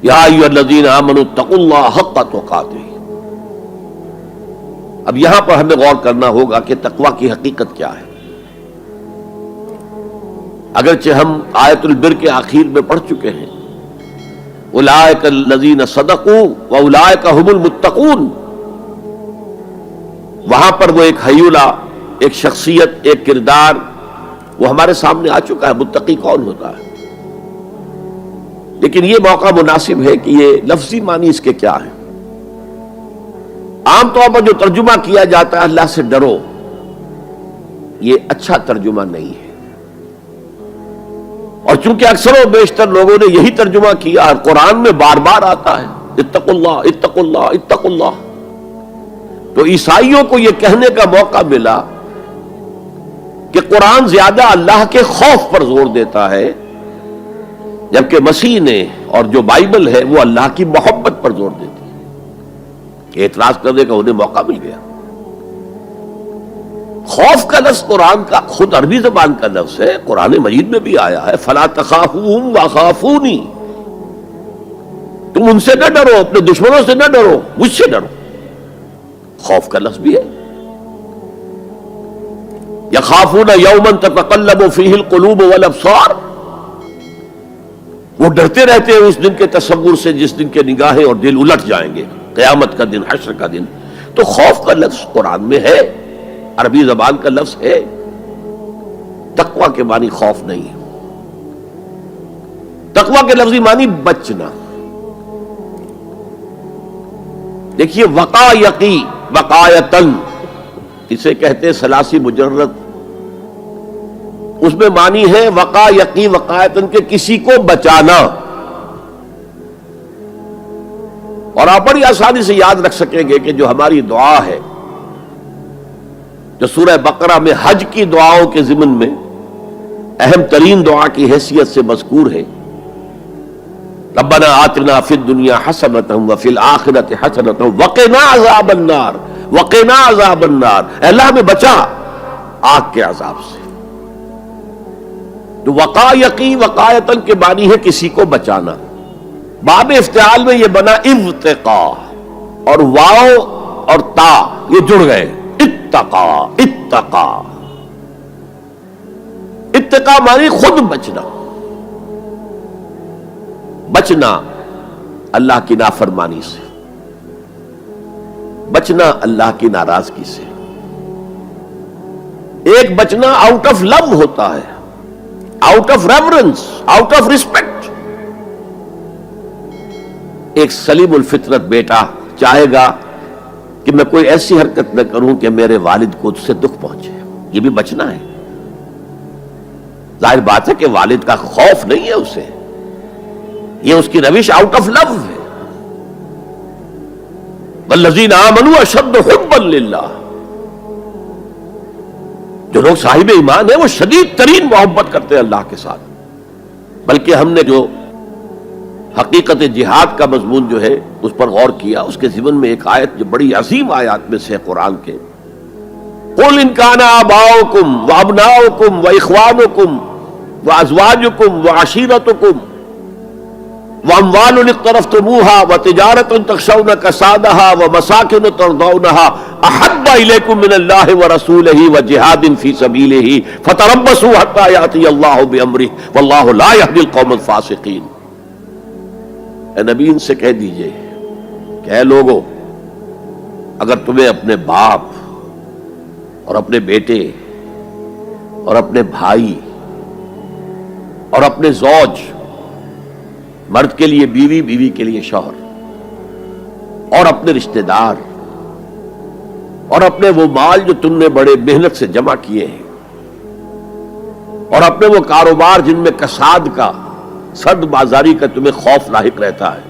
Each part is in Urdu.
یا ایھا الذین آمنوا اتقوا اللہ حق تقاتہ۔ اب یہاں پر ہمیں غور کرنا ہوگا کہ تقوی کی حقیقت کیا ہے۔ اگرچہ ہم آیت البر کے آخر میں پڑھ چکے ہیں اولئک الذین صدقوا واولئک هم المتقون، وہاں پر وہ ایک حیولہ، ایک شخصیت، ایک کردار وہ ہمارے سامنے آ چکا ہے، متقی کون ہوتا ہے۔ لیکن یہ موقع مناسب ہے کہ یہ لفظی معنی اس کے کیا ہے۔ عام طور پر جو ترجمہ کیا جاتا ہے اللہ سے ڈرو، یہ اچھا ترجمہ نہیں ہے، اور چونکہ اکثر و بیشتر لوگوں نے یہی ترجمہ کیا اور قرآن میں بار بار آتا ہے اتقوا اللہ اتقوا اللہ اتقوا اللہ، تو عیسائیوں کو یہ کہنے کا موقع ملا کہ قرآن زیادہ اللہ کے خوف پر زور دیتا ہے، جبکہ مسیح نے اور جو بائبل ہے وہ اللہ کی محبت پر زور دیتی ہے۔ اعتراض کرنے کا انہیں موقع مل گیا۔ خوف کا لفظ قرآن کا خود عربی زبان کا لفظ ہے، قرآن مجید میں بھی آیا ہے فلا تخافوہم وخافونی، تم ان سے نہ ڈرو، اپنے دشمنوں سے نہ ڈرو، مجھ سے ڈرو۔ خوف کا لفظ بھی ہے۔ یخافون یوما تتقلب فیہ القلوب والابصار، وہ ڈرتے رہتے ہیں اس دن کے تصور سے جس دن کے نگاہیں اور دل الٹ جائیں گے، قیامت کا دن، حشر کا دن۔ تو خوف کا لفظ قرآن میں ہے، عربی زبان کا لفظ ہے۔ تقوی کے معنی خوف نہیں ہے، تقوی کے لفظی معنی بچنا۔ دیکھیے وقایقی، وقایتن اسے کہتے ہیں ثلاثی مجرد، اس میں معنی ہے وقایقی وقایتن کے کسی کو بچانا۔ اور آپ بڑی آسانی سے یاد رکھ سکیں گے کہ جو ہماری دعا ہے، جو سورہ بقرہ میں حج کی دعاؤں کے ضمن میں اہم ترین دعا کی حیثیت سے مذکور ہے، ربنا آتنا فی الدنیا حسنۃ وفی الآخرۃ حسنۃ وقنا عذاب النار، وقنا عذاب النار، اے اللہ ہمیں بچا آگ کے عذاب سے۔ تو وقایقی وقایتن کے معنی ہے کسی کو بچانا۔ باب افتعال میں یہ بنا ابتقاء، اور واو اور تا یہ جڑ گئے، اتقا اتقا۔ اتقا معنی خود بچنا، بچنا اللہ کی نافرمانی سے، بچنا اللہ کی ناراضگی سے۔ ایک بچنا آؤٹ آف لو ہوتا ہے، out of reverence, out of respect. ایک سلیم الفطرت بیٹا چاہے گا کہ میں کوئی ایسی حرکت نہ کروں کہ میرے والد کو اس سے دکھ پہنچے، یہ بھی بچنا ہے۔ ظاہر بات ہے کہ والد کا خوف نہیں ہے اسے، یہ اس کی روش آؤٹ آف لو ہے۔ والذین آمنوا اشد حبا للہ، جو لوگ صاحب ایمان ہیں وہ شدید ترین محبت کرتے ہیں اللہ کے ساتھ۔ بلکہ ہم نے جو حقیقت جہاد کا مضمون جو ہے اس پر غور کیا، اس کے ضمن میں ایک آیت جو بڑی عظیم آیات میں سے قرآن کے، قُلْ إِنْ كَانَ آبَاؤُكُمْ وَأَبْنَاؤُكُمْ وَإِخْوَانُكُمْ وَأَزْوَاجُكُمْ وَعَشِيرَتُكُمْ وَأَمْوَالٌ اقْتَرَفْتُمُوهَا وَتِجَارَةٌ تَخْشَوْنَ كَسَادَهَا وَمَسَاكِنُ تَرْضَوْنَهَا أَحَبَّ إِلَيْكُم مِّنَ اللَّهِ وَرَسُولِهِ وَجِهَادٍ فِي سَبِيلِهِ فَتَرَبَّصُوا حَتَّىٰ يَأْتِيَ اللَّهُ بِأَمْرِهِ وَاللَّهُ لَا يَهْدِي الْقَوْمَ الْفَاسِقِينَ۔ اے نبی ان سے کہہ دیجئے کہ اے لوگو، اگر تمہیں اپنے باپ اور اپنے بیٹے اور اپنے بھائی اور اپنے زوج، مرد کے لیے بیوی، بیوی کے لیے شوہر، اور اپنے رشتہ دار اور اپنے وہ مال جو تم نے بڑے محنت سے جمع کیے ہیں، اور اپنے وہ کاروبار جن میں کساد کا، سرد بازاری کا تمہیں خوف لاحق رہتا ہے،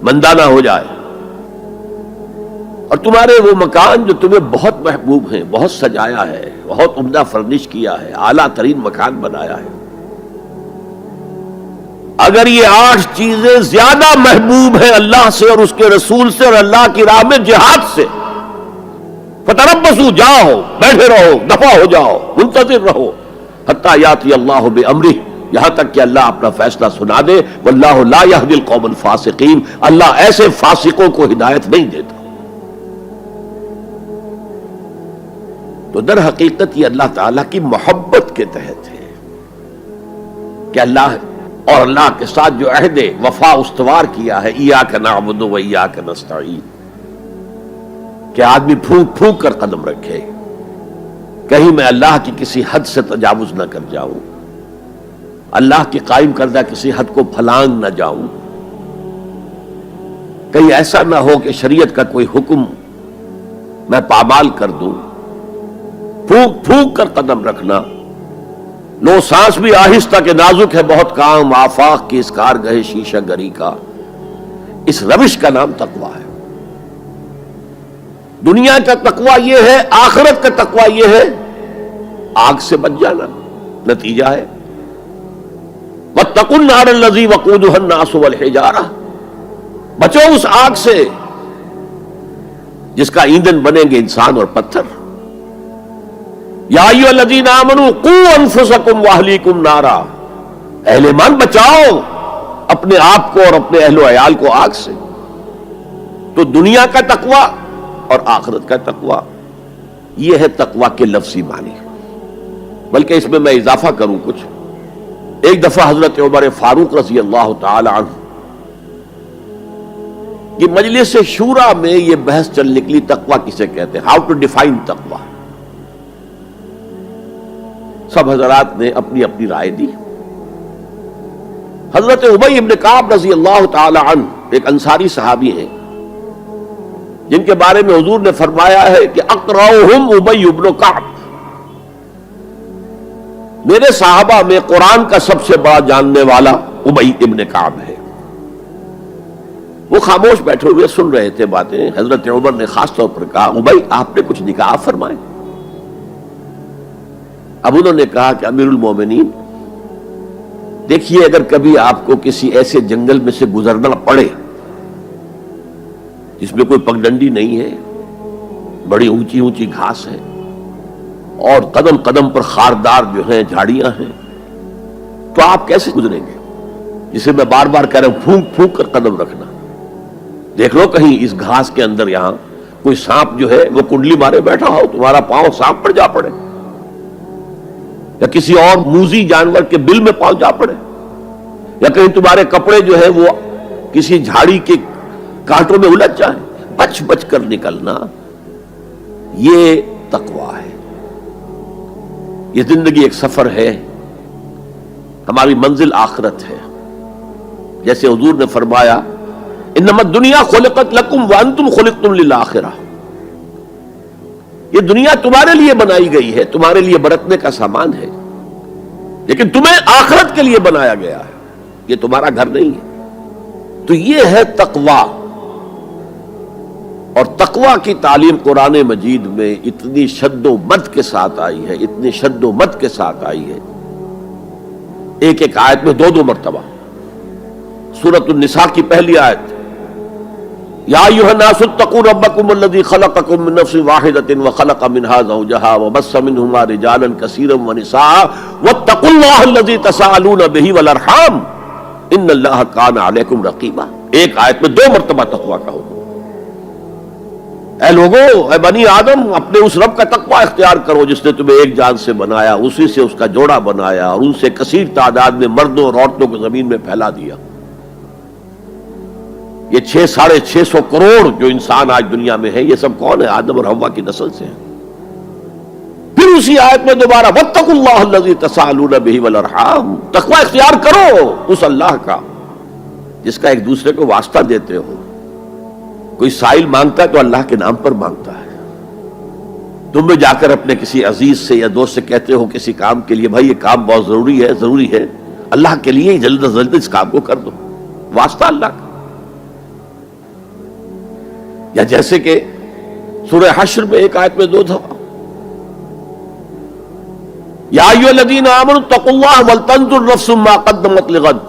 مندہ نہ ہو جائے، اور تمہارے وہ مکان جو تمہیں بہت محبوب ہیں، بہت سجایا ہے، بہت عمدہ فرنش کیا ہے، اعلیٰ ترین مکان بنایا ہے، اگر یہ 8 چیزیں زیادہ محبوب ہیں اللہ سے اور اس کے رسول سے اور اللہ کی راہ میں جہاد سے، فتربصوا، جاؤ، بیٹھے رہو، دفع ہو جاؤ، منتظر رہو، حتیٰ یاتی اللہ بامرہ، یہاں تک کہ اللہ اپنا فیصلہ سنا دے. واللہ لا یہدی القوم الفاسقین، اللہ ایسے فاسقوں کو ہدایت نہیں دیتا. تو در حقیقت یہ اللہ تعالیٰ کی محبت کے تحت ہے کہ اللہ اور اللہ کے ساتھ جو عہد وفا استوار کیا ہے، ایاک نعبد و ایاک نستعین، کہ آدمی پھونک پھونک کر قدم رکھے، کہیں میں اللہ کی کسی حد سے تجاوز نہ کر جاؤں، اللہ کی قائم کردہ کسی حد کو پھلانگ نہ جاؤں، کہیں ایسا نہ ہو کہ شریعت کا کوئی حکم میں پامال کر دوں. پھونک پھونک کر قدم رکھنا. لو سانس بھی آہستہ کہ نازک ہے بہت کام، آفاق کی اس کارگہ شیشہ گری کا. اس روش کا نام تقویٰ ہے. دنیا کا تقویٰ یہ ہے، آخرت کا تقویٰ یہ ہے آگ سے بچ جانا. نتیجہ ہے واتقوا النار الذی وقودها الناس والحجارہ، بچو اس آگ سے جس کا ایندھن بنیں گے انسان اور پتھر. یا ایھا الذین آمنوا قوا انفسکم واہلیکم نارا، اہل ایمان بچاؤ اپنے آپ کو اور اپنے اہل و عیال کو آگ سے. تو دنیا کا تقویٰ اور آخرت کا تقویٰ، یہ ہے تقویٰ کے لفظی معنی. بلکہ اس میں اضافہ کروں کچھ. ایک دفعہ حضرت عمر فاروق رضی اللہ تعالی عنہ کہ مجلس شورا میں یہ بحث چل نکلی تقویٰ کسے کہتے ہیں، ہاؤ ٹو ڈیفائن تقویٰ. سب حضرات نے اپنی اپنی رائے دی. حضرت ابی بن کعب رضی اللہ تعالی عنہ ایک انصاری صحابی ہیں جن کے بارے میں حضور نے فرمایا ہے کہ اقرأہم ابی بن کعب، میرے صحابہ میں قرآن کا سب سے بڑا جاننے والا ابی ابن کعب ہے. وہ خاموش بیٹھے ہوئے سن رہے تھے باتیں. حضرت عمر نے خاص طور پر کہا ابی آپ نے کچھ نکاح فرمائے. اب انہوں نے کہا کہ امیر المومنین دیکھیے، اگر کبھی آپ کو کسی ایسے جنگل میں سے گزرنا پڑے جس میں کوئی پگڈنڈی نہیں ہے، بڑی اونچی اونچی گھاس ہے اور قدم قدم پر خاردار جو ہیں جھاڑیاں ہیں، تو آپ کیسے گزریں گے؟ جسے میں بار بار کہہ رہا ہوں پھونک پھونک کر قدم رکھنا. دیکھ لو کہیں اس گھاس کے اندر یہاں کوئی سانپ جو ہے وہ کنڈلی مارے بیٹھا ہو، تمہارا پاؤں سانپ پر جا پڑے، یا کسی اور موذی جانور کے بل میں پاؤں جا پڑے، یا کہیں تمہارے کپڑے جو ہے وہ کسی جھاڑی کے کانٹوں میں الجھ جائیں. بچ بچ کر نکلنا، یہ تقویٰ ہے. یہ زندگی ایک سفر ہے، ہماری منزل آخرت ہے. جیسے حضور نے فرمایا انما الدنیا خلقت لکم وانتم خلقتم للآخرہ، یہ دنیا تمہارے لیے بنائی گئی ہے، تمہارے لیے برتنے کا سامان ہے، لیکن تمہیں آخرت کے لیے بنایا گیا ہے، یہ تمہارا گھر نہیں ہے. تو یہ ہے تقویٰ. اور تقویٰ کی تعلیم قرآن مجید میں اتنی شد و مد کے ساتھ آئی ہے، اتنی شد و مد کے ساتھ آئی ہے، ایک ایک آیت میں دو مرتبہ. سورۃ النساء کی پہلی آیت یا ایھا الناس اتقوا ربکم الذی خلقکم من نفس واحدۃ وخلق منها زوجها وبث منهما رجالا کثیرا ونساء واتقوا اللہ الذی تساءلون به والارحام ان اللہ کان علیکم رقیبا. ایک آیت میں دو مرتبہ تقویٰ کا حکم. اے لوگو، اے بنی آدم، اپنے اس رب کا تقویٰ اختیار کرو جس نے تمہیں ایک جان سے بنایا، اسی سے اس کا جوڑا بنایا اور ان سے کثیر تعداد میں مردوں اور عورتوں کو زمین میں پھیلا دیا. یہ 600-650 کروڑ جو انسان آج دنیا میں ہے، یہ سب کون ہے؟ آدم اور حوا کی نسل سے ہیں. پھر اسی آیت میں دوبارہ واتقوا اللہ الذی تساءلون به والارحام، تقویٰ اختیار کرو اس اللہ کا جس کا ایک دوسرے کو واسطہ دیتے ہو. کوئی سائل مانگتا ہے تو اللہ کے نام پر مانگتا ہے. تم بھی جا کر اپنے کسی عزیز سے یا دوست سے کہتے ہو کسی کام کے لیے بھائی یہ کام بہت ضروری ہے اللہ کے لیے جلد از جلد اس کام کو کر دو، واسطہ اللہ کا. یا جیسے کہ سورہ حشر میں ایک آیت میں دو دفعہ یا ایھا الذین آمنوا اتقوا اللہ ولتنظر نفس ما قدمت لغد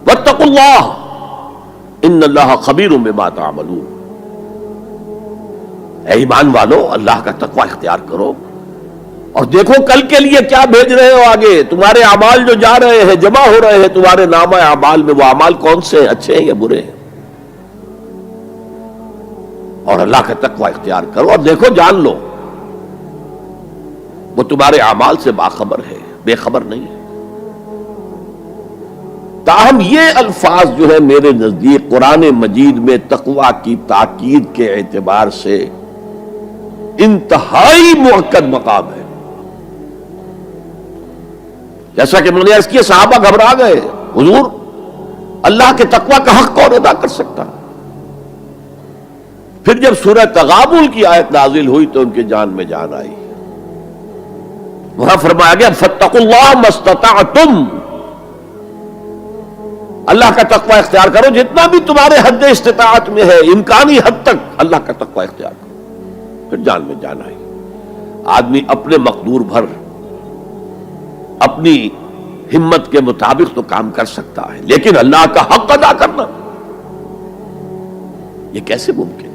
واتقوا اللہ ان اللہ خبیر بما تعملون. اے ایمان والو، اللہ کا تقوی اختیار کرو، اور دیکھو کل کے لیے کیا بھیج رہے ہو آگے. تمہارے اعمال جو جا رہے ہیں، جمع ہو رہے ہیں تمہارے نامہ اعمال میں، وہ اعمال کون سے ہیں، اچھے ہیں یا برے ہیں؟ اور اللہ کا تقوی اختیار کرو اور دیکھو، جان لو وہ تمہارے اعمال سے باخبر ہے، بے خبر نہیں ہے. تاہم یہ الفاظ جو ہے میرے نزدیک قرآن مجید میں تقوی کی تاکید کے اعتبار سے انتہائی مؤکد مقام ہے. جیسا کہ میں نے عرض کیا، صحابہ گھبرا گئے، حضور اللہ کے تقوی کا حق کون ادا کر سکتا؟ پھر جب سورہ تغابن کی آیت نازل ہوئی تو ان کی جان میں جان آئی. وہاں فرمایا گیا فاتقوا اللہ ما استطعتم، اللہ کا تقوی اختیار کرو جتنا بھی تمہارے حد استطاعت میں ہے، امکانی حد تک اللہ کا تقوی اختیار کرو. پھر جان میں جان آئی. آدمی اپنے مقدور بھر اپنی ہمت کے مطابق تو کام کر سکتا ہے، لیکن اللہ کا حق ادا کرنا یہ کیسے ممکن؟